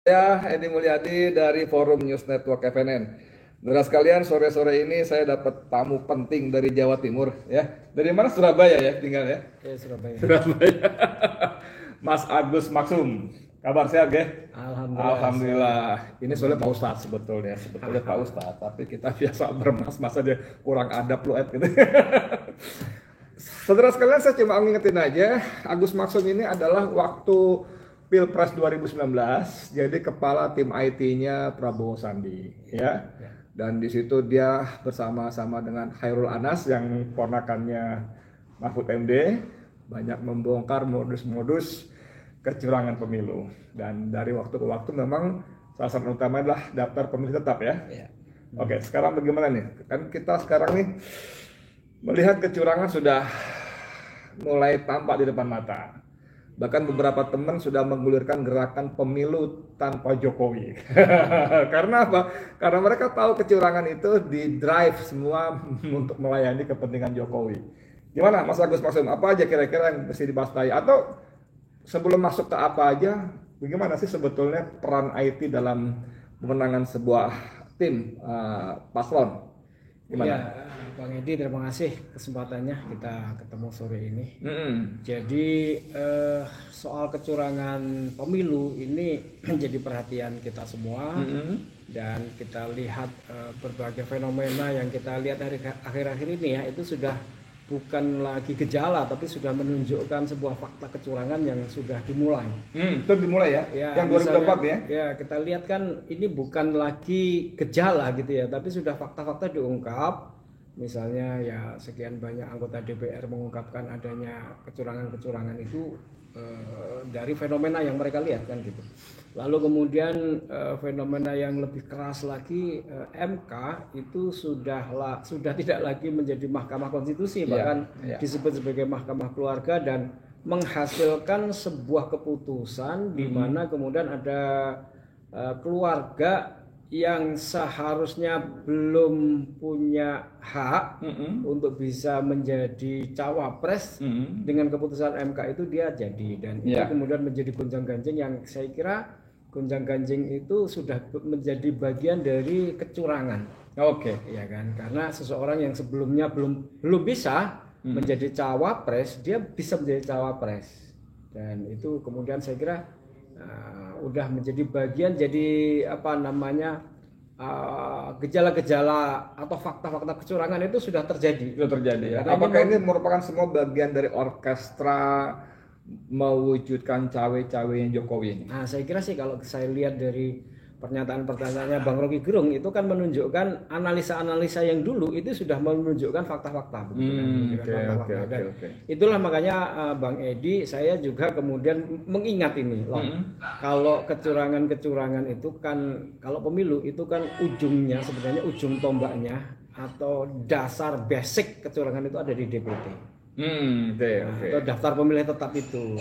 Saya Edi Mulyadi dari Forum News Network FNN. Saudara sekalian, sore-sore ini saya dapat tamu penting dari Jawa Timur ya. Dari mana? Surabaya ya tinggal ya. Ya, Surabaya. Surabaya. Mas Agus Maksum. Kabar sehat ya? Alhamdulillah. Alhamdulillah. Ini soalnya Pak Ustadz sebetulnya Pak Ustadz, tapi kita biasa bermas-mas aja, kurang adab lu Ed gitu. Saudara sekalian, saya cuma ngingetin aja, Agus Maksum ini adalah waktu Pilpres 2019 jadi kepala tim IT-nya Prabowo Sandi ya. Dan di situ dia bersama-sama dengan Khairul Anas yang ponakannya Mahfud MD banyak membongkar modus-modus kecurangan pemilu. Dan dari waktu ke waktu memang sasaran utama adalah daftar pemilih tetap ya. Oke, sekarang bagaimana nih? Kan kita sekarang nih melihat kecurangan sudah mulai tampak di depan mata. Bahkan beberapa teman sudah menggulirkan gerakan pemilu tanpa Jokowi. Karena apa? Karena mereka tahu kecurangan itu di drive semua untuk melayani kepentingan Jokowi. Gimana Mas Agus Maksum? Apa aja kira-kira yang mesti dibahas tadi? Atau sebelum masuk ke apa aja, bagaimana sih sebetulnya peran IT dalam pemenangan sebuah tim paslon? Gimana? Ya, Bang Edi, terima kasih kesempatannya kita ketemu sore ini. Jadi soal kecurangan pemilu ini menjadi perhatian kita semua, dan kita lihat berbagai fenomena yang kita lihat dari akhir-akhir ini ya, itu sudah bukan lagi gejala tapi sudah menunjukkan sebuah fakta kecurangan yang sudah dimulai. Itu dimulai ya? Ya, Yang 2024 ya? Ya, kita lihat kan ini bukan lagi gejala gitu ya, tapi sudah fakta-fakta diungkap. Misalnya ya sekian banyak anggota DPR mengungkapkan adanya kecurangan-kecurangan itu dari fenomena yang mereka lihat kan gitu. Lalu kemudian fenomena yang lebih keras lagi, MK itu sudah tidak lagi menjadi Mahkamah Konstitusi, bahkan disebut sebagai Mahkamah Keluarga, dan menghasilkan sebuah keputusan di mana kemudian ada keluarga yang seharusnya belum punya hak untuk bisa menjadi cawapres, dengan keputusan MK itu dia jadi, dan itu kemudian menjadi gonjang-ganjing yang saya kira gonjang-ganjing itu sudah menjadi bagian dari kecurangan. Ya kan, karena seseorang yang sebelumnya belum bisa menjadi cawapres, dia bisa menjadi cawapres, dan itu kemudian saya kira udah menjadi bagian, jadi apa namanya, gejala-gejala atau fakta-fakta kecurangan itu sudah terjadi. Ya. Apakah ini merupakan semua bagian dari orkestra mewujudkan cawe-cawe yang Jokowi ini? Nah, saya kira sih kalau saya lihat dari pernyataan-pernyataannya Bang Rocky Gerung itu kan menunjukkan analisa-analisa yang dulu itu sudah menunjukkan fakta-fakta. Itulah makanya Bang Edi, saya juga kemudian mengingat ini loh. Kalau kecurangan-kecurangan itu kan, kalau pemilu itu kan ujungnya sebenarnya, ujung tombaknya atau dasar basic kecurangan itu ada di DPT. Atau daftar pemilih tetap itu.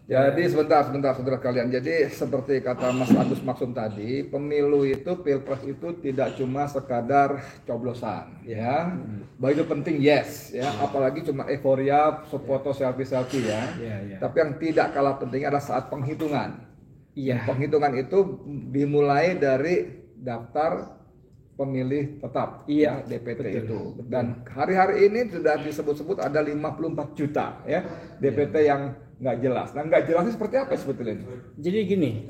Jadi sebentar saudara kalian. Jadi seperti kata Mas Agus Maksum tadi, pemilu itu, pilpres itu tidak cuma sekadar coblosan ya. Bahwa itu penting, yes ya, apalagi cuma euforia foto selfie ya. Tapi yang tidak kalah penting adalah saat penghitungan. Penghitungan itu dimulai dari daftar pemilih tetap DPT itu. Dan hari-hari ini sudah disebut-sebut ada 54 juta ya DPT yang nggak jelas. Nah, nggak jelasnya seperti apa sebetulnya? Jadi gini,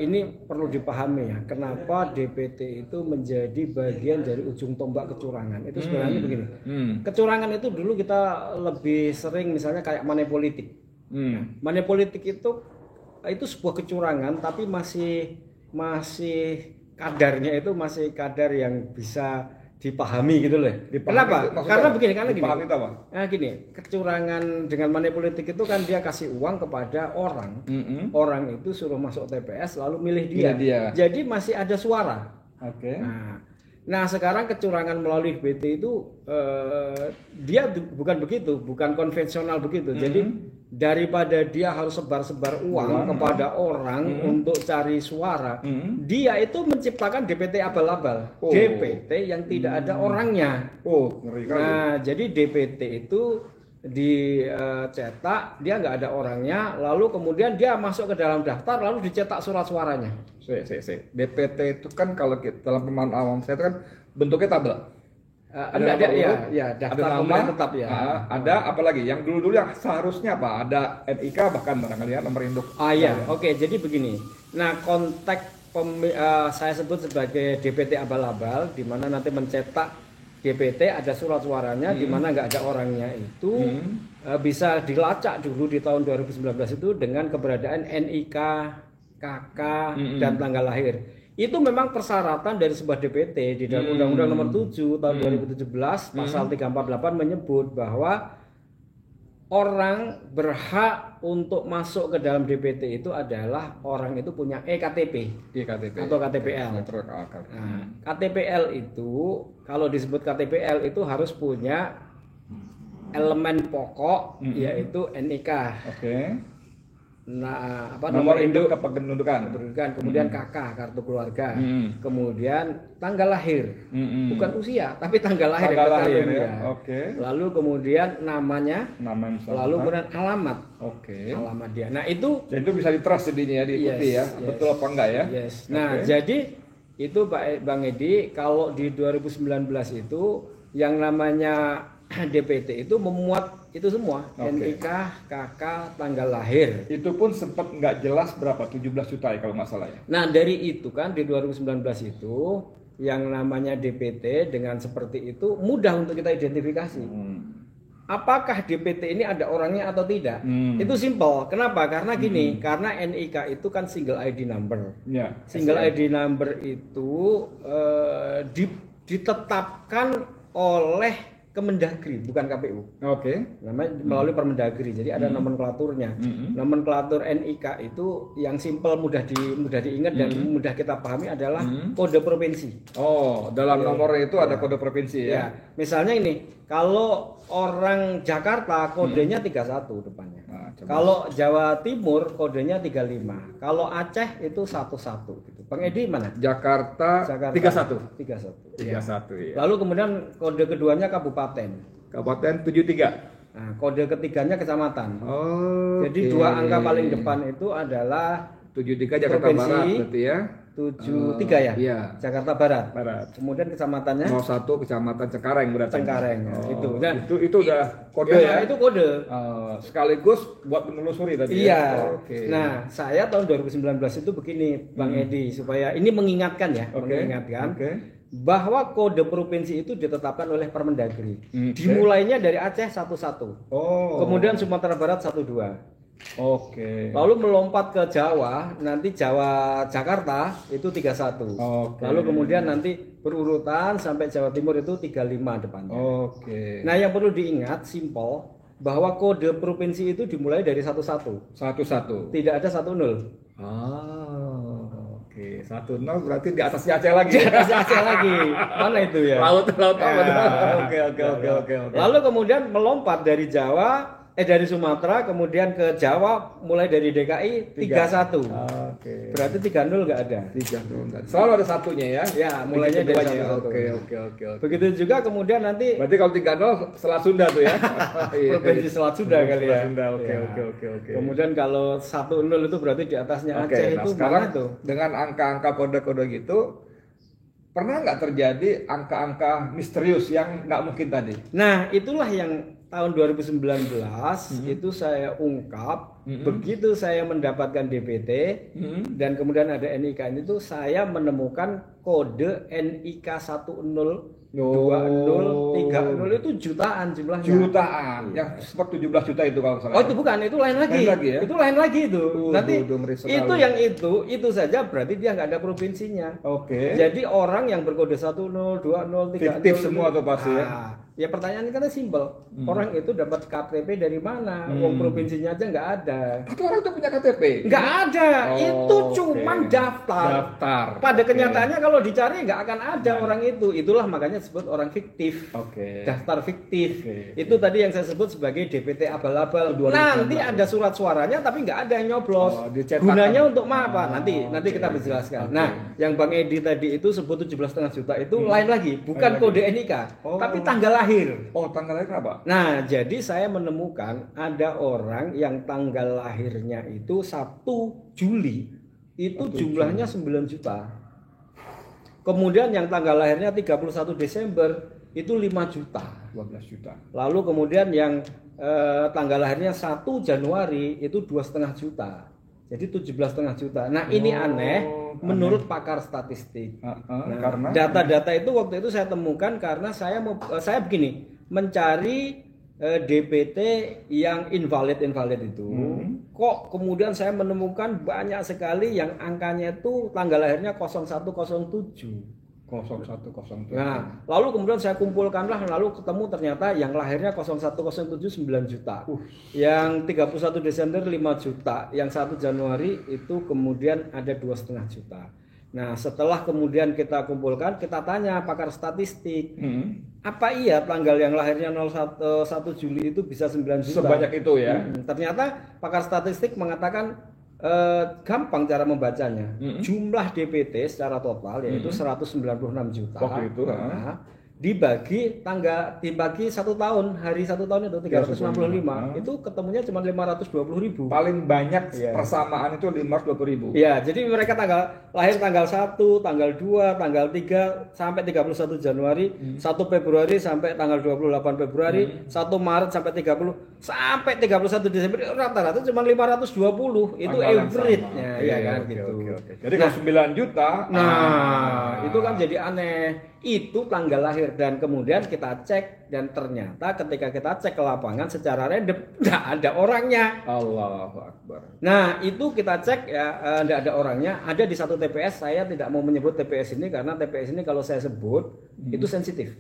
ini perlu dipahami ya, kenapa DPT itu menjadi bagian dari ujung tombak kecurangan. Itu sebenarnya begini, kecurangan itu dulu kita lebih sering misalnya kayak money politik. Money politik itu sebuah kecurangan, tapi masih kadarnya itu masih kadar yang bisa dipahami gitu loh. Kenapa? Karena begini, karena gini. Nah gini, kecurangan dengan money politik itu kan dia kasih uang kepada orang. Orang itu suruh masuk TPS lalu milih dia. Jadi masih ada suara. Nah sekarang kecurangan melalui DPT itu dia bukan begitu, bukan konvensional begitu. Jadi daripada dia harus sebar-sebar uang kepada orang untuk cari suara, dia itu menciptakan DPT abal-abal, DPT yang tidak ada orangnya. Ngeri kali. Nah, jadi DPT itu dicetak, dia nggak ada orangnya, lalu kemudian dia masuk ke dalam daftar, lalu dicetak surat suaranya. DPT itu kan kalau kita dalam pemahaman awam saya itu kan bentuknya tabel. Ada daftar pemilih tetap ya. Ada apa lagi? Yang dulu yang seharusnya apa? Ada NIK bahkan barangkali ya nomor induk. Oke, jadi begini. Nah, konteks saya sebut sebagai DPT abal-abal, di mana nanti mencetak DPT ada surat suaranya, di mana nggak ada orangnya itu bisa dilacak dulu di tahun 2019 itu dengan keberadaan NIK, KK, dan tanggal lahir. Itu memang persyaratan dari sebuah DPT di dalam Undang-Undang Nomor 7 tahun 2017 pasal 348 menyebut bahwa orang berhak untuk masuk ke dalam DPT itu adalah orang itu punya EKTP atau KTPL. Nah, KTPL itu kalau disebut KTPL itu harus punya elemen pokok yaitu NIK. Nah, nomor induk kependudukan, kemudian KK kartu keluarga, kemudian tanggal lahir, bukan usia tapi tanggal lahir, lalu kemudian namanya, lalu kemudian alamat, alamat dia. Nah itu bisa di-trust jadinya ya, diikuti betul apa enggak ya? Nah jadi itu Bang Edi, kalau di 2019 itu yang namanya DPT itu memuat itu semua, NIK, KK, tanggal lahir. Itu pun sempat nggak jelas berapa, 17 juta ya kalau nggak salah ya. Nah dari itu kan di 2019 itu yang namanya DPT dengan seperti itu mudah untuk kita identifikasi. Apakah DPT ini ada orangnya atau tidak? Itu simple. Kenapa? Karena gini, karena NIK itu kan single ID number. Single ID number itu ditetapkan oleh Kemendagri, bukan KPU. Namanya melalui Permendagri. Jadi ada nomenklaturnya. Nomenklatur NIK itu yang simpel, mudah diingat dan mudah kita pahami adalah kode provinsi. Dalam nomornya itu ada kode provinsi ya. Misalnya ini, kalau orang Jakarta kodenya 31 depannya. Kalau Jawa Timur kodenya 35. Kalau Aceh itu 11 gitu. Bang Edi mana? Jakarta 31. 31 ya. Lalu kemudian kode keduanya kabupaten 73. Nah, kode ketiganya kecamatan. Jadi dua angka paling depan itu adalah 73 Jakarta Barat berarti ya. 73 ya? Iya. Jakarta Barat. Kemudian kecamatannya 01 Kecamatan Cengkareng berarti. Cengkareng. Nah, itu udah kode ya. Itu kode. Sekaligus buat menelusuri tadi. Iya. Nah, saya tahun 2019 itu begini Bang Edi, supaya ini mengingatkan ya, mengingatkan bahwa kode provinsi itu ditetapkan oleh Permendagri. Dimulainya dari Aceh 11. Kemudian Sumatera Barat 12. Lalu melompat ke Jawa, nanti Jakarta itu 31. Lalu kemudian nanti berurutan sampai Jawa Timur itu 35 depannya. Nah, yang perlu diingat simple bahwa kode provinsi itu dimulai dari 11. Tidak ada 10. 10 berarti di atasnya Aceh lagi. Mana itu ya? Laut apa? Oke. Lalu kemudian melompat dari dari Sumatera kemudian ke Jawa mulai dari DKI 31. Berarti 30 enggak ada. 30 enggak. Selalu ada satunya ya. Ya, mulainya dari 1. Oke. Begitu juga kemudian nanti berarti kalau 30 Selat Sunda tuh ya. Provinsi Selat Sunda kali ya. Oke. Kemudian kalau 10 itu berarti di atasnya Aceh itu sekarang tuh. Dengan angka-angka kode-kode gitu pernah nggak terjadi angka-angka misterius yang nggak mungkin tadi? Nah, itulah yang tahun 2019 itu saya ungkap. Begitu saya mendapatkan DPT dan kemudian ada NIK itu, saya menemukan kode NIK 10, 20, 30 itu jutaan jumlahnya. Yang seperti 17 juta itu kalau salah. Itu bukan, itu lain lagi. Itu lain lagi itu. Nanti itu saja berarti dia nggak ada provinsinya. Jadi orang yang berkode 10, 20, 30 fiktif semua tuh pasti ya. Ya pertanyaan kan simpel. Orang itu dapat KTP dari mana? Provinsinya aja nggak ada. ada. Tapi orang itu punya KTP? Nggak ada, itu cuman daftar. Pada kenyataannya kalau dicari nggak akan ada orang itu. Itulah makanya disebut orang fiktif. Daftar fiktif. Itu tadi yang saya sebut sebagai DPT abal-abal. Nanti ada surat suaranya tapi nggak ada yang nyoblos. Gunanya untuk apa? Nanti kita menjelaskan. Nah, yang Bang Edi tadi itu sebut 17,5 juta itu lain lagi, bukan kode NIK, tapi tanggal lahir. Tanggal lahir apa? Nah, jadi saya menemukan ada orang yang tanggal lahirnya itu 1 Juli itu jumlahnya 9 juta. Kemudian yang tanggal lahirnya 31 Desember itu 5 juta. 12 juta. Lalu kemudian yang tanggal lahirnya 1 Januari itu 2,5 juta. Jadi 17,5 juta. Nah, ini aneh menurut pakar statistik. Karena data-data itu waktu itu saya temukan karena saya begini, mencari DPT yang invalid itu. Kok kemudian saya menemukan banyak sekali yang angkanya itu tanggal lahirnya 0107. Nah, lalu kemudian saya kumpulkanlah, lalu ketemu ternyata yang lahirnya 0107 9 juta. Yang 31 Desember 5 juta, yang 1 Januari itu kemudian ada 2,5 juta. Nah, setelah kemudian kita kumpulkan, kita tanya pakar statistik, apa iya tanggal yang lahirnya 1 Juli itu bisa 9 juta? Sebanyak itu ya? Ternyata pakar statistik mengatakan gampang cara membacanya. Jumlah DPT secara total yaitu 196 juta. Waktu itu, dibagi 1 tahun, hari 1 tahun itu 365, itu ketemunya cuma 520.000. Paling banyak persamaan itu 520.000. Ya, jadi mereka lahir tanggal 1, tanggal 2, tanggal 3 sampai 31 Januari, 1 Februari sampai tanggal 28 Februari, 1 Maret sampai 31 Desember, rata-rata cuma 520. Itu average-nya, ya kan gitu. Jadi kalau 9 juta, itu kan jadi aneh. Itu tanggal lahir, dan kemudian kita cek, dan ternyata ketika kita cek ke lapangan secara random nggak ada orangnya. Allahu Akbar. Nah, itu kita cek ya, nggak ada orangnya. Ada di satu TPS, saya tidak mau menyebut TPS ini karena TPS ini kalau saya sebut itu sensitif.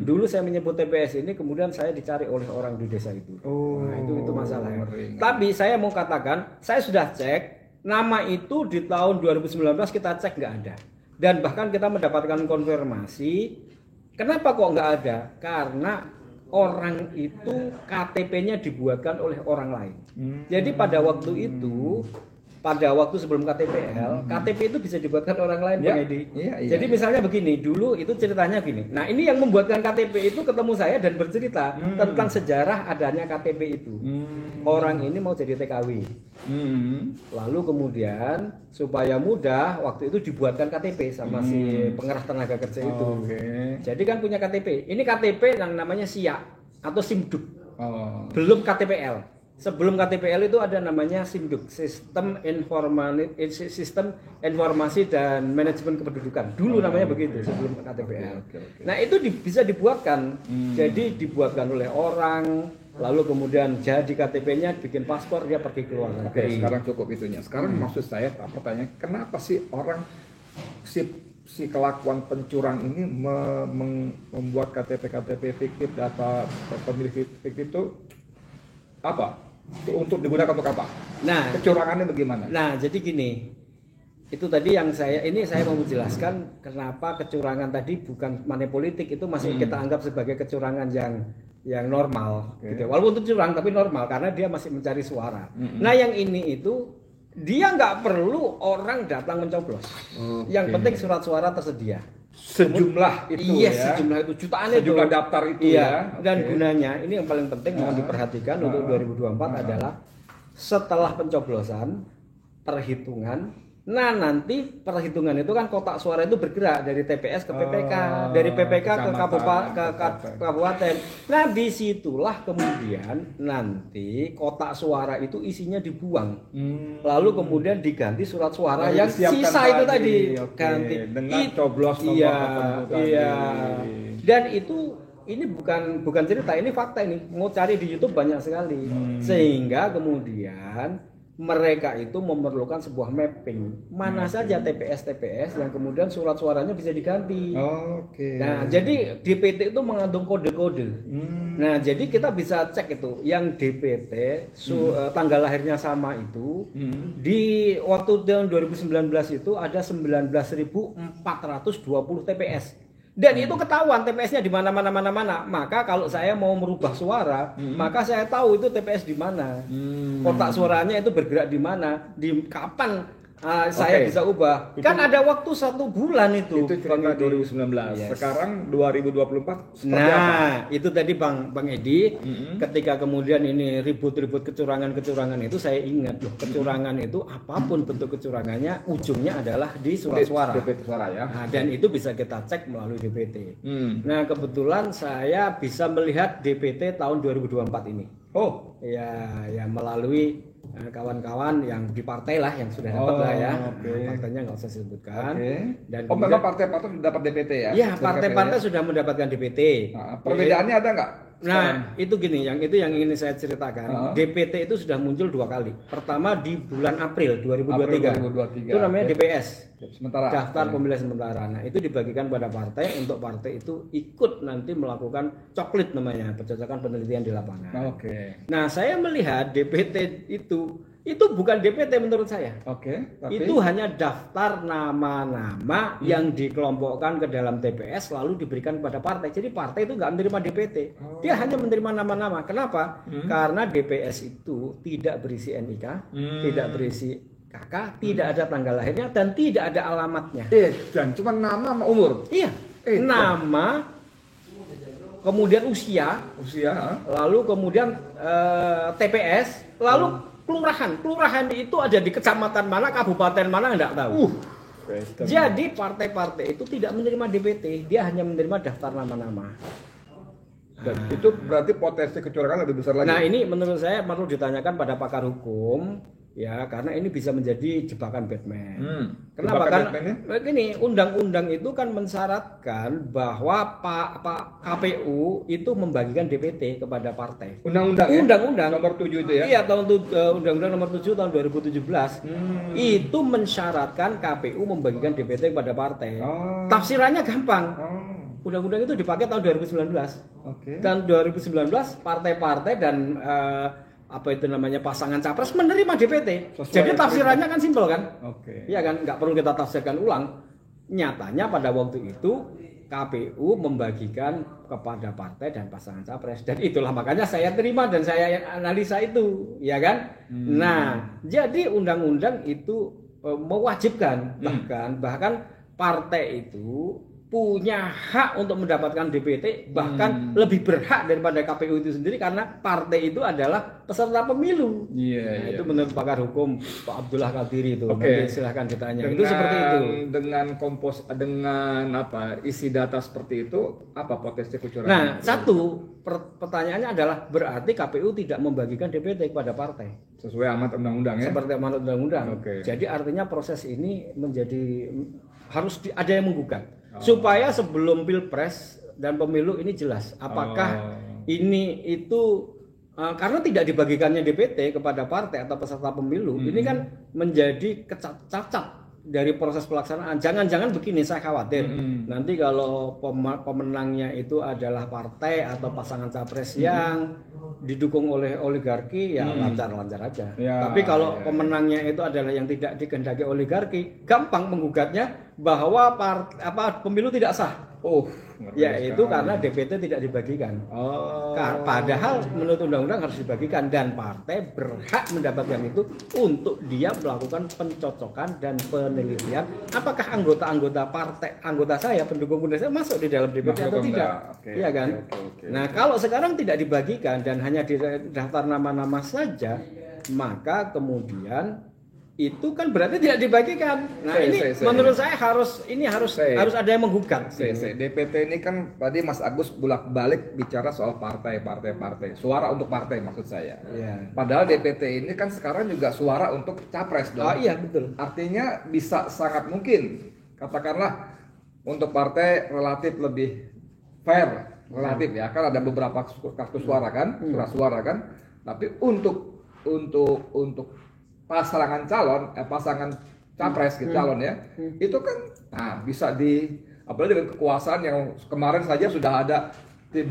Dulu saya menyebut TPS ini, kemudian saya dicari oleh orang di desa itu. Nah, itu masalahnya. Tapi saya mau katakan, saya sudah cek nama itu di tahun 2019 kita cek nggak ada. Dan bahkan kita mendapatkan konfirmasi, kenapa kok nggak ada? Karena orang itu KTP-nya dibuatkan oleh orang lain. Jadi pada waktu itu, sebelum KTPL, KTP itu bisa dibuatkan orang lain, Bang Edi. Jadi misalnya begini, dulu itu ceritanya gini. Nah, ini yang membuatkan KTP itu ketemu saya dan bercerita tentang sejarah adanya KTP itu. Orang ini mau jadi TKW. Lalu kemudian supaya mudah, waktu itu dibuatkan KTP sama si pengerah tenaga kerja itu. Jadi kan punya KTP. Ini KTP yang namanya SIA atau SIMDUK. Belum KTPL. Sebelum KTPL itu ada namanya SIMDUK, Sistem Informasi dan Manajemen Kependudukan. Dulu namanya begitu sebelum KTPL. Nah, itu bisa dibuatkan. Jadi dibuatkan oleh orang, lalu kemudian jadi KTP-nya, bikin paspor, dia pergi ke luar negeri. Sekarang cukup itunya. Sekarang maksud saya pertanyaan, kenapa sih orang si kelakuan pencurang ini membuat KTP fiktif, data pemilih fiktif itu apa? Untuk digunakan untuk apa? Nah, kecurangannya bagaimana? Nah, jadi gini, itu tadi yang saya mau menjelaskan kenapa kecurangan tadi bukan money politik, itu masih kita anggap sebagai kecurangan yang normal. Gitu. Walaupun itu curang tapi normal karena dia masih mencari suara. Nah, yang ini itu dia nggak perlu orang datang mencoblos. Yang penting surat suara tersedia. Sejumlah itu sejumlah itu jutaan itu. Sejumlah daftar itu Dan gunanya ini yang paling penting mohon diperhatikan untuk 2024 adalah setelah pencoblosan, perhitungan. Nah, nanti perhitungan itu kan kotak suara itu bergerak dari TPS ke PPK, dari PPK ke kabupaten. Nah, disitulah kemudian nanti kotak suara itu isinya dibuang. Lalu kemudian diganti surat suara yang sisa itu tadi. Ganti dengan coblos nomor tertentu. Dan ini bukan cerita, ini fakta ini. Mau cari di YouTube banyak sekali. Sehingga kemudian mereka itu memerlukan sebuah mapping mana saja TPS yang kemudian surat suaranya bisa diganti. Nah, jadi DPT itu mengandung kode-kode. Nah, jadi kita bisa cek itu yang DPT tanggal lahirnya sama itu di waktu tahun 2019 itu ada 19.420 TPS. Dan itu ketahuan TPS-nya di mana. Maka kalau saya mau merubah suara, maka saya tahu itu TPS di mana. Kotak suaranya itu bergerak di mana, di kapan saya bisa ubah. Itu, kan ada waktu 1 bulan itu. Itu cerita 2019. Yes. Sekarang 2024 seperti apa? Itu tadi Bang Edi, ketika kemudian ini ribut-ribut kecurangan itu saya ingat loh, kecurangan itu apapun bentuk kecurangannya ujungnya adalah di surat suara. DPT suara ya. Nah, dan itu bisa kita cek melalui DPT. Nah, kebetulan saya bisa melihat DPT tahun 2024 ini. Ya melalui kawan-kawan yang di partai lah yang sudah dapat lah ya. Partainya nggak usah sebutkan. Dan memang partai-partai sudah dapat DPT ya? Iya, partai-partai sudah mendapatkan DPT. Perbedaannya ada nggak? Nah, itu gini, yang ingin saya ceritakan. DPT itu sudah muncul 2 kali. Pertama di bulan April 2023. Itu namanya DPS. Sementara. Daftar pemilih sementara. Nah, itu dibagikan pada partai untuk partai itu ikut nanti melakukan coklit namanya, pencocokan penelitian di lapangan. Nah, saya melihat DPT itu bukan DPT menurut saya. Tapi itu hanya daftar nama-nama yang dikelompokkan ke dalam TPS lalu diberikan kepada partai. Jadi partai itu nggak menerima DPT. Dia hanya menerima nama-nama. Kenapa? Karena DPS itu tidak berisi NIK, tidak berisi KK, tidak ada tanggal lahirnya dan tidak ada alamatnya. Dan cuma nama sama umur. Iya. Nama, kemudian usia, lalu kemudian TPS, lalu kelurahan itu ada di kecamatan mana, kabupaten mana nggak tahu. Jadi partai-partai itu tidak menerima DPT, dia hanya menerima daftar nama-nama. Dan itu berarti potensi kecurangan lebih besar lagi. Nah, ini menurut saya perlu ditanyakan pada pakar hukum, ya, karena ini bisa menjadi jebakan Batman. Kenapa? Karena gini, undang-undang itu kan mensyaratkan bahwa Pak KPU itu membagikan DPT kepada partai. Undang-undang nomor 7 itu ya? Iya, Undang-undang nomor 7 tahun 2017 itu mensyaratkan KPU membagikan DPT kepada partai. Tafsirannya gampang. Undang-undang itu dipakai tahun 2019. Dan 2019 partai-partai dan pasangan capres menerima DPT. Jadi tafsirannya kan simpel kan? Iya kan, nggak perlu kita tafsirkan ulang. Nyatanya pada waktu itu KPU membagikan kepada partai dan pasangan capres, dan itulah makanya saya terima dan saya analisa itu, ya kan? Nah, jadi undang-undang itu mewajibkan bahkan partai itu punya hak untuk mendapatkan DPT, bahkan lebih berhak daripada KPU itu sendiri karena partai itu adalah peserta pemilu. Itu menurut pakar hukum Pak Abdullah Qadiri itu. Nanti silahkan ditanya. Itu seperti itu. Dengan isi data seperti itu, apa potensi kecurangan? Nah, pertanyaannya adalah berarti KPU tidak membagikan DPT kepada partai sesuai amanat undang-undang ya? Seperti amanat undang-undang. Jadi artinya proses ini harus ada yang menggugat. Supaya sebelum Pilpres dan pemilu ini jelas apakah ini itu karena tidak dibagikannya DPT kepada partai atau peserta pemilu, ini kan menjadi cacat dari proses pelaksanaan. Jangan-jangan begini, saya khawatir nanti kalau pemenangnya itu adalah partai atau pasangan capres yang didukung oleh oligarki, ya lancar-lancar aja. Tapi kalau pemenangnya itu adalah yang tidak dikehendaki oligarki, gampang menggugatnya bahwa pemilu tidak sah. Itu karena DPT tidak dibagikan. Padahal menurut undang-undang harus dibagikan dan partai berhak mendapatkan itu untuk dia melakukan pencocokan dan penelitian apakah anggota saya pendukung saya masuk di dalam DPT atau tidak. Iya kan? Nah, kalau sekarang tidak dibagikan dan hanya di daftar nama-nama saja, maka kemudian itu kan berarti tidak dibagikan. Nah, menurut saya harus ada yang menggugat. DPT ini kan tadi Mas Agus bolak-balik bicara soal partai, suara untuk partai maksud saya. Padahal DPT ini kan sekarang juga suara untuk capres dong. Iya, betul. Artinya bisa sangat mungkin katakanlah untuk partai relatif lebih fair, ya kan ada beberapa kartu suara kan, surat suara kan. Tapi untuk pasangan capres gitu, calon ya, itu kan bisa apalagi dengan kekuasaan yang kemarin saja sudah ada 20.000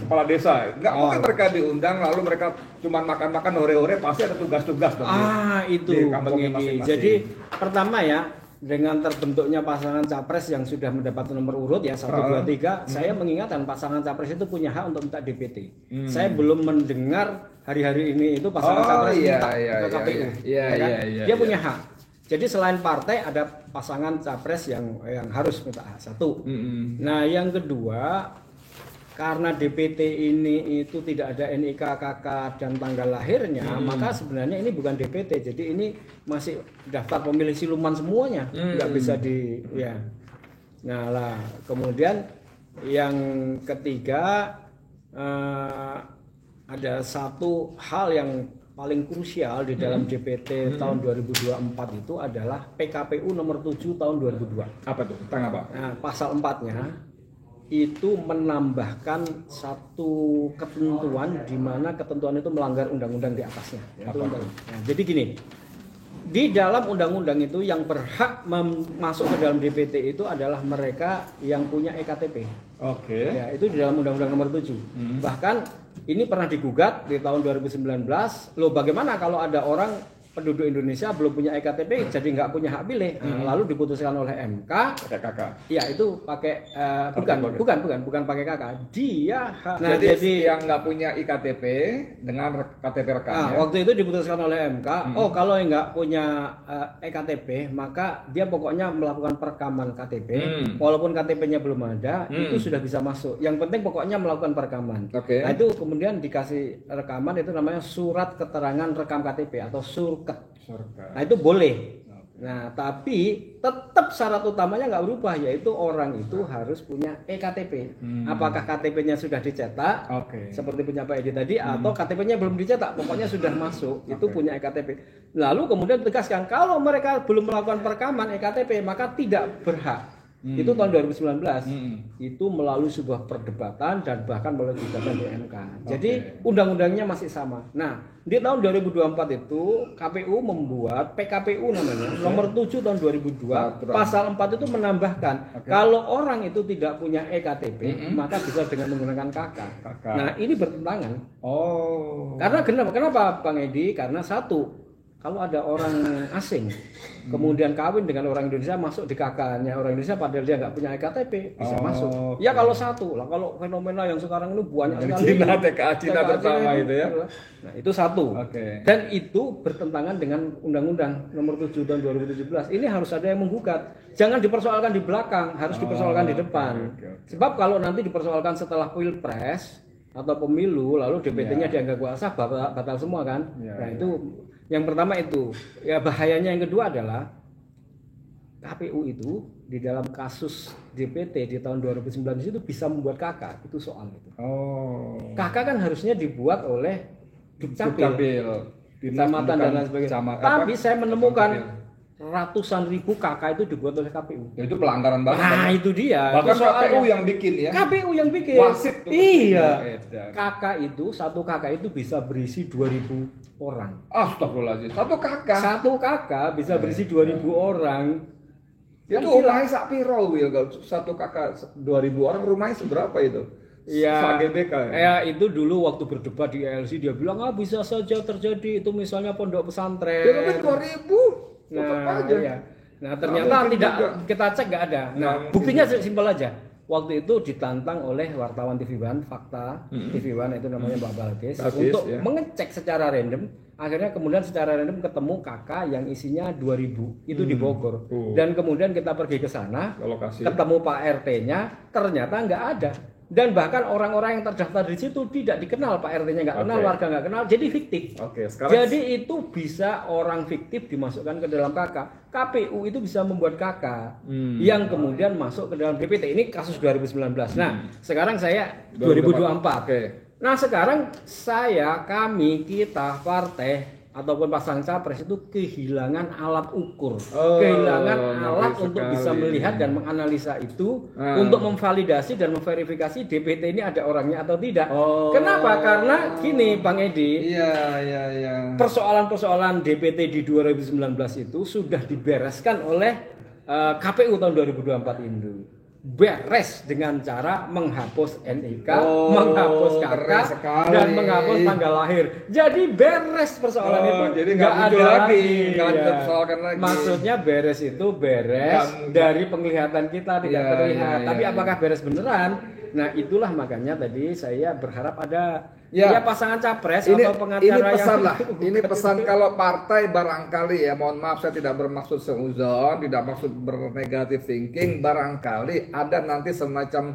kepala desa. Nggak mungkin mereka diundang lalu mereka cuma makan-makan hore-hore, pasti ada tugas-tugas dong. Itu masing-masing. Jadi pertama ya, dengan terbentuknya pasangan capres yang sudah mendapat nomor urut ya 1, 2, 3, saya mengingatkan pasangan capres itu punya hak untuk minta DPT. Saya belum mendengar hari-hari ini itu pasangan capres minta ke KPU. Dia punya hak. Jadi selain partai ada pasangan capres yang harus minta hak. 1. Nah, yang kedua, karena DPT ini itu tidak ada NIK, KK dan tanggal lahirnya, maka sebenarnya ini bukan DPT. Jadi ini masih daftar pemilih siluman semuanya, nggak bisa Nah lah, kemudian yang ketiga ada satu hal yang paling krusial di dalam DPT tahun 2024 itu adalah PKPU nomor 7 tahun 2002. Apa tuh? Tentang apa? Nah, pasal 4-nya itu menambahkan satu ketentuan di mana ketentuan itu melanggar undang-undang di atasnya. Nah, jadi gini, di dalam undang-undang itu yang berhak masuk ke dalam DPT itu adalah mereka yang punya EKTP. Ya, itu di dalam undang-undang nomor 7. Bahkan ini pernah digugat di tahun 2019. Loh, bagaimana kalau ada orang penduduk Indonesia belum punya EKTP jadi nggak punya hak pilih, lalu diputuskan oleh MK pakai KK. Ya itu pakai bukan pakai KK, dia jadi yang nggak punya IKTP dengan KTP rekamnya. Waktu itu diputuskan oleh MK, kalau yang nggak punya EKTP maka dia pokoknya melakukan perekaman KTP, walaupun KTP-nya belum ada, itu sudah bisa masuk. Yang penting pokoknya melakukan perekaman. Nah itu kemudian dikasih rekaman, itu namanya surat keterangan rekam KTP atau surket. Nah itu boleh. Nah tapi tetap syarat utamanya nggak berubah, yaitu orang itu harus punya EKTP. Apakah KTP-nya sudah dicetak seperti punya Pak Edi tadi, atau KTP-nya belum dicetak, pokoknya sudah masuk, itu punya EKTP. Lalu kemudian ditegaskan kalau mereka belum melakukan perekaman EKTP maka tidak berhak. Itu tahun 2019. Itu melalui sebuah perdebatan dan bahkan melalui gugatan di MK. Jadi undang-undangnya masih sama. Nah, di tahun 2024 itu KPU membuat PKPU namanya nomor 7 tahun 2002. Pasal 4 itu menambahkan kalau orang itu tidak punya EKTP maka bisa dengan menggunakan KK. Nah, ini bertentangan. Karena kenapa Bang Edi? Karena satu, kalau ada orang asing kemudian kawin dengan orang Indonesia, masuk di KK-nya orang Indonesia padahal dia nggak punya EKTP, bisa masuk. Ya kalau satu lah, kalau fenomena yang sekarang ini banyak sekali Cina pertama itu ya. Nah itu satu. Dan itu bertentangan dengan Undang-Undang nomor 7 tahun 2017. Ini harus ada yang menggugat. Jangan dipersoalkan di belakang, harus dipersoalkan di depan. Sebab kalau nanti dipersoalkan setelah Pilpres atau pemilu, lalu DPT-nya dianggap kuasa, batal semua kan. Nah itu yang pertama itu. Ya bahayanya yang kedua adalah KPU itu di dalam kasus DPT di tahun 2019 itu bisa membuat KK, itu soal itu. KK kan harusnya dibuat oleh Dukcapil, kecamatan dan lain sebagainya. Tapi saya menemukan ratusan ribu KK itu dibuat oleh KPU. Itu pelanggaran banget. Nah, itu dia. Bahkan KPU yang bikin ya. KPU yang bikin. Wasit. Iya. KK itu, satu KK itu bisa berisi 2.000 orang. Astagfirullahaladzim. Satu KK bisa berisi 2.000 orang. Itu rumahnya sak piro, Wil? Satu KK 2.000 orang, rumahnya seberapa itu? Ya, itu dulu waktu berdebat di LC dia bilang bisa saja terjadi, itu misalnya pondok pesantren. Ya kan 2.000. Nah ternyata tidak juga. Kita cek nggak ada. Nah buktinya simpel aja. Waktu itu ditantang oleh wartawan TV One, Fakta TV One itu namanya Mbak Balkis untuk mengecek secara random. Akhirnya kemudian secara random ketemu KK yang isinya 2.000 itu di Bogor. Dan kemudian kita pergi ke sana, ketemu Pak RT-nya, ternyata nggak ada. Dan bahkan orang-orang yang terdaftar di situ tidak dikenal, Pak RT-nya nggak kenal, warga nggak kenal, jadi fiktif. Jadi itu bisa orang fiktif dimasukkan ke dalam KK. KPU itu bisa membuat KK yang kemudian masuk ke dalam DPT. Ini kasus 2019. Nah, sekarang saya 2024. Nah, sekarang kita partai ataupun pasangan capres itu kehilangan alat ukur, kehilangan alat untuk bisa melihat dan menganalisa itu, untuk memvalidasi dan memverifikasi DPT ini ada orangnya atau tidak. Kenapa? Karena gini Bang Edi, persoalan-persoalan DPT di 2019 itu sudah dibereskan oleh KPU tahun 2024 itu. Beres dengan cara menghapus NIK, menghapus KK, dan menghapus tanggal lahir. Jadi beres persoalan itu. Jadi nggak ada lagi, nggak ada persoalan lagi. Maksudnya beres itu beres dari penglihatan kita tidak terlihat. Tapi apakah beres beneran? Nah itulah makanya tadi saya berharap ada pasangan capres atau pengacara ini pesan kalau partai barangkali ya, mohon maaf saya tidak bermaksud seuzon, tidak maksud bernegatif thinking, barangkali ada nanti semacam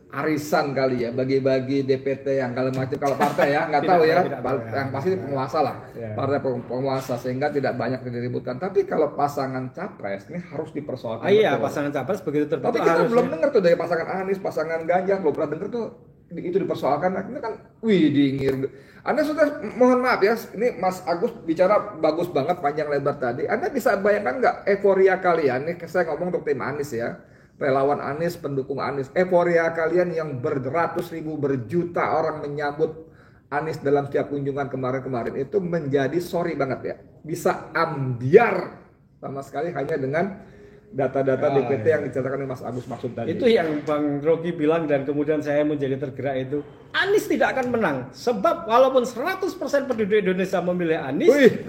arisan kali ya, bagi-bagi DPT yang kalau macam, kalau partai ya nggak tahu ya, yang pasti penguasa lah, partai penguasa, sehingga tidak banyak diributkan. Tapi kalau pasangan capres ini harus dipersoalkan. Iya, pasangan capres begitu terbentuk. Tapi kita belum dengar tuh dari pasangan Anies, pasangan Ganjar, belum pernah dengar tuh itu dipersoalkan. Akhirnya kan, dingin. Anda sudah, mohon maaf ya, ini Mas Agus bicara bagus banget panjang lebar tadi. Anda bisa bayangkan nggak euforia kalian? Ini saya ngomong untuk tim Anies ya. Relawan Anies, pendukung Anies, euforia kalian yang beratus ribu, berjuta orang menyambut Anies dalam setiap kunjungan kemarin-kemarin itu menjadi sorry banget ya, bisa ambiar sama sekali hanya dengan data-data DPT yang diceritakan oleh Mas Agus maksud tadi. Itu yang Bang Rocky bilang dan kemudian saya menjadi tergerak itu. Anies tidak akan menang sebab walaupun 100% penduduk Indonesia memilih Anies,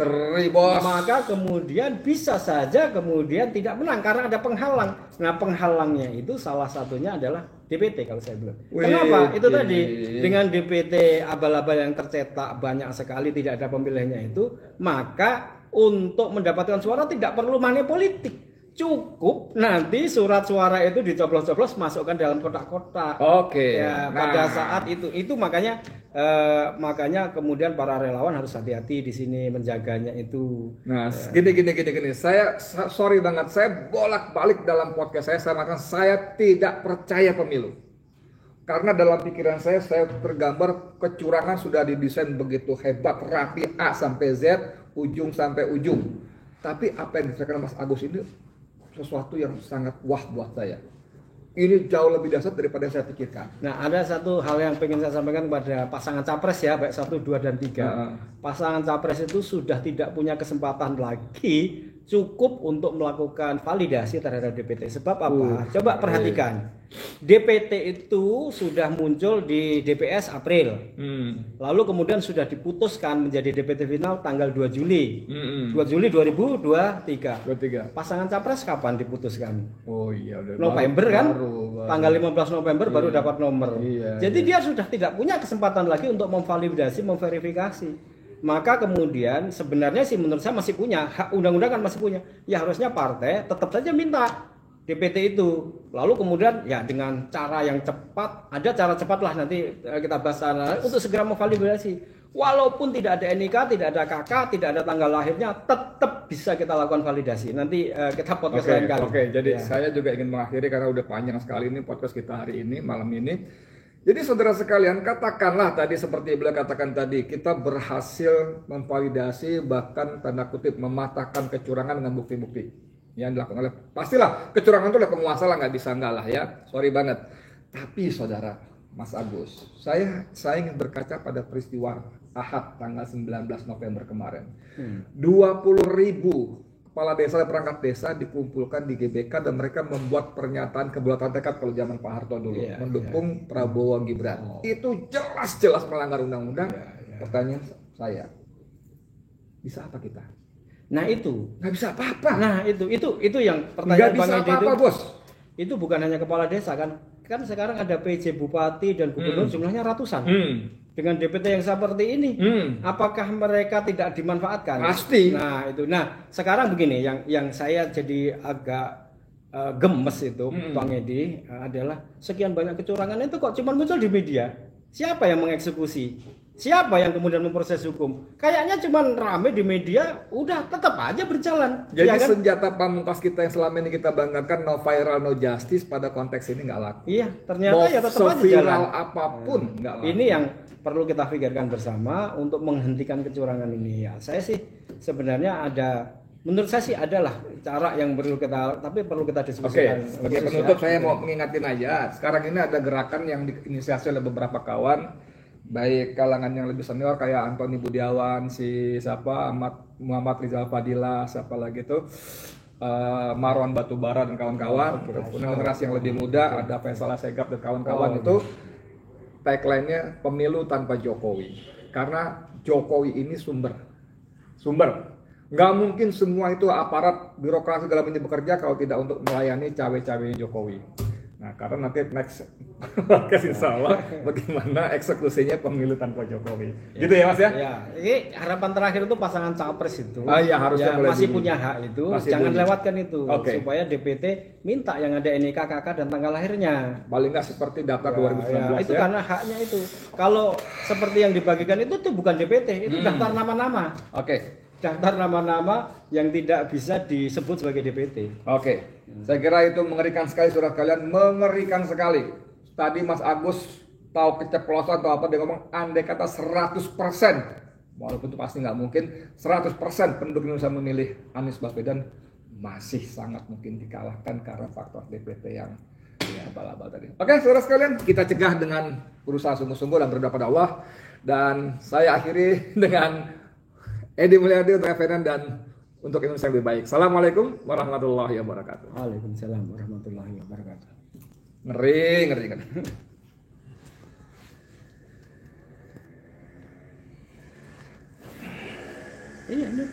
maka kemudian bisa saja kemudian tidak menang karena ada penghalang. Nah, penghalangnya itu salah satunya adalah DPT kalau saya bilang. Kenapa? Itu tadi dengan DPT abal-abal yang tercetak banyak sekali tidak ada pemilihnya itu, maka untuk mendapatkan suara tidak perlu money politik. Cukup nanti surat suara itu dicoblos-coblos masukkan dalam kotak-kotak. Ya, pada saat itu makanya kemudian para relawan harus hati-hati di sini menjaganya itu. Nah, gini. Saya sorry banget, saya bolak-balik dalam podcast saya mengatakan saya tidak percaya pemilu. Karena dalam pikiran saya tergambar kecurangan sudah didesain begitu hebat, rapi A sampai Z, ujung sampai ujung. Tapi apa yang disampaikan Mas Agus ini sesuatu yang sangat wah buat saya. Ini jauh lebih dahsyat daripada yang saya pikirkan. Nah, ada satu hal yang ingin saya sampaikan kepada pasangan capres ya, baik 1, 2, dan 3. Pasangan capres itu sudah tidak punya kesempatan lagi cukup untuk melakukan validasi terhadap DPT. Sebab apa? Coba perhatikan. DPT itu sudah muncul di DPS April. Lalu kemudian sudah diputuskan menjadi DPT final tanggal 2 Juli. 2 Juli 2023. Pasangan capres kapan diputuskan? November kan? Tanggal 15 November baru dapat nomor. Jadi dia sudah tidak punya kesempatan lagi untuk memvalidasi, memverifikasi. Maka kemudian sebenarnya sih menurut saya masih punya hak, undang-undang kan masih punya. Ya harusnya partai tetap saja minta DPT itu. Lalu kemudian ya dengan cara yang cepat, ada cara cepat lah nanti kita bahas untuk segera memvalidasi. Walaupun tidak ada NIK, tidak ada KK, tidak ada tanggal lahirnya, tetap bisa kita lakukan validasi. Nanti kita podcast lain kali. Jadi saya juga ingin mengakhiri karena udah panjang sekali ini podcast kita hari ini, malam ini. Jadi saudara sekalian, katakanlah tadi seperti beliau katakan tadi, kita berhasil memvalidasi bahkan tanda kutip mematahkan kecurangan dengan bukti-bukti yang dilakukan oleh, pastilah kecurangan itu oleh penguasa lah, nggak bisa enggak lah ya, sorry banget. Tapi saudara Mas Agus, saya ingin berkaca pada peristiwa Ahad tanggal 19 November kemarin. 20.000 kepala desa dan perangkat desa dikumpulkan di GBK dan mereka membuat pernyataan kebuatan tekad kalau zaman Pak Harto dulu mendukung Prabowo Gibran. Itu jelas melanggar undang-undang. Pertanyaan saya, bisa apa kita? Nah itu nggak bisa apa-apa. Nah itu yang pertanyaan Bang Edi itu. Bos. Itu bukan hanya kepala desa kan sekarang ada PJ Bupati dan Gubernur jumlahnya ratusan. Dengan DPT yang seperti ini, apakah mereka tidak dimanfaatkan? Pasti. Nah itu. Nah sekarang begini, yang saya jadi agak gemes itu, Bang Edi, adalah sekian banyak kecurangan itu kok cuma muncul di media. Siapa yang mengeksekusi? Siapa yang kemudian memproses hukum? Kayaknya cuma rame di media, udah tetap aja berjalan. Jadi ya kan? Senjata pamungkas kita yang selama ini kita banggakan no viral no justice pada konteks ini nggak laku. Iya, ternyata ya tetap aja jalan. Apapun nggak laku. Ini yang perlu kita pikirkan bersama untuk menghentikan kecurangan ini. Ya, saya sih sebenarnya menurut saya sih adalah cara yang tapi perlu kita diskusikan. Oke, sebagai penutup saya mau mengingatin aja. Sekarang ini ada gerakan yang diinisiasi oleh beberapa kawan, baik kalangan yang lebih senior kayak Antoni Budiawan, Muhammad Rizal Fadila, siapa lagi tuh, Marwan Batubara dan kawan-kawan. Kemudian generasi yang lebih muda ada Faisal Assegaf dan kawan-kawan itu tagline-nya pemilu tanpa Jokowi. Karena Jokowi ini sumber. Nggak mungkin semua itu aparat birokrasi dalam ini bekerja kalau tidak untuk melayani cawe-cawe Jokowi. Nah, karena nanti next podcast insya Allah bagaimana eksekusinya pemilu tanpa Jokowi. Ya. Gitu ya Mas ya? Ya, ini harapan terakhir itu pasangan capres itu. Iya, harusnya masih punya hak itu, jangan lewatkan itu. Supaya DPT minta yang ada NIK, KK dan tanggal lahirnya. Paling nggak seperti daftar 2019 itu karena haknya itu. Kalau seperti yang dibagikan itu tuh bukan DPT, itu daftar nama-nama. Daftar nama-nama yang tidak bisa disebut sebagai DPT. Saya kira itu mengerikan sekali, saudara kalian, mengerikan sekali. Tadi Mas Agus tahu keceplosan atau apa, dia ngomong andai kata 100%, walaupun itu pasti nggak mungkin, 100% penduduk Indonesia memilih Anies Baswedan, masih sangat mungkin dikalahkan karena faktor DPT yang abal-abal tadi. Saudara sekalian, kita cegah dengan berusaha sungguh-sungguh dan berdoa pada Allah. Dan saya akhiri dengan Edi Mulyadi untuk FNN dan untuk Indonesia yang lebih baik. Assalamualaikum warahmatullahi wabarakatuh. Waalaikumsalam warahmatullahi wabarakatuh. Ngeri kan. Ini